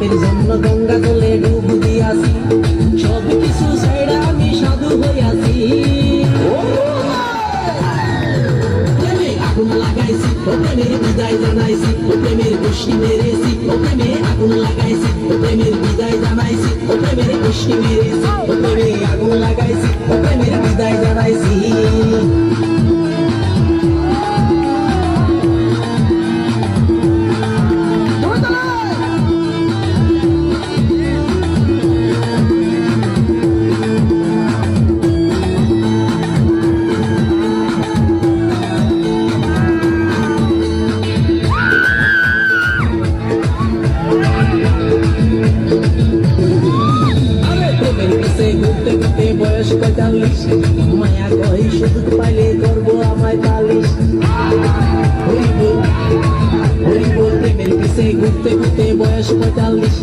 পাপের জন্য গঙ্গা জলে ডুব দিয়াছি, সব কিছু ছাইড়া আমি সাধু হইয়াছি। আগুন লাগাইছি প্রেমের বিদায় জানাইছি, প্রেমের খুশি মেরেছি প্রেমে আগুন লাগাইছি, প্রেমের বিদায় জানাইছি প্রেমের খুশি মেরেছি, প্রেমে আগুন লাগাইছি প্রেমের বিদায় জানাইছি। বয়স ৪৫, মায়া কই সুযোগ পাইলে করবো আমায় পালিশ। প্রেমের পিছে ঘুরতে ঘুরতে বয়স ৪৫,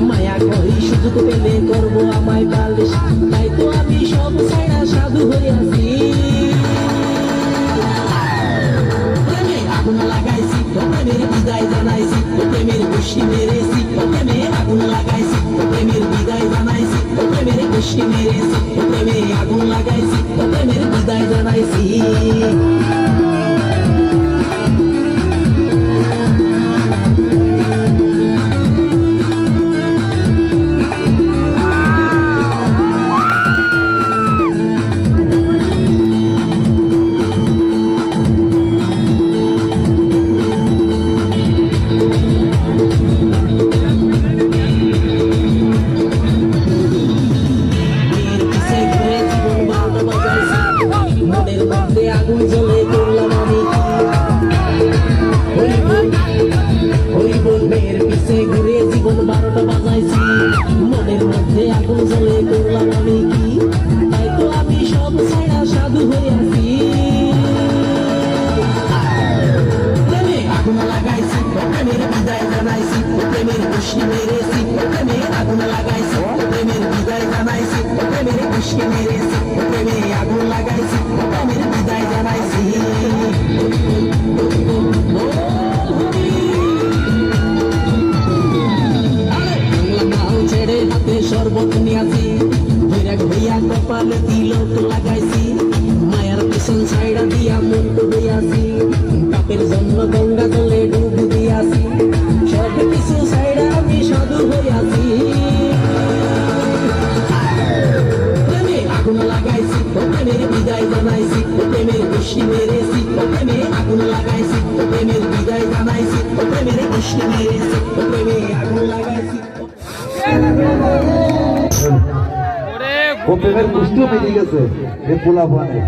মায়া কই সুযোগ পেলে করবো আমায় পালিশ। তাই তো আমি সব ছাইড়া সাধু হইয়াছি। প্রেমে আগুন লাগাইছি প্রেমের বিদায় জানাইছি, প্রেমের খুশি মেরেছি প্রেমে আগুন লাগাইছি, প্রেমের বিদায় জানাইছি প্রেমের খুশি মেরেছি, প্রেমে আগুন লাগাইছি প্রেমের বিদায় জানাইছি। আগুন জ্বলে করলাম আমি মেয়ের পিছে ঘুরে জীবন ১২টা বাজাইছি, মনের মধ্যে আগুন জ্বলে করলাম আমি কি, তাই তো আমি সব ছাইড়া সাধু হইয়াছি। প্রেমে আগুন লাগাইছি প্রেমের বিদায় জানাইছি, প্রেমের খুশি মেরেছি প্রেমে আগুন লাগাইছি, প্রেমের বিদায় জানাইছি প্রেমের খুশি মেরেছি, প্রেমে আগুন লাগাইছি প্রেমের বিদায় জানাইছি। ছেড়ে হাতে শরবত নিয়াছি, বৈরাগ হইয়া কপালে তিলক লাগাইছি, মায়ার পিছন ছাইড়া দিয়া মন ডুবাইয়াছি, পাপের জন্য গঙ্গা জলে ডুব দিয়াছি, সব কিছু ছাইড়া আমি সাধু হইয়াছি। প্রেমে আগুন লাগাইছি প্রেমের বিদায় জানাইছি, প্রেমের খুশি মেরেছি প্রেমে আগুন লাগাইছি, প্রেমের বিদায় জানাইছি প্রেমের খুশি মেরেছি, প্রেমে আগুন লাগাইছি। ও প্রেমের কুষ্টিও বেরিয়ে গেছে এ পোলা পানে।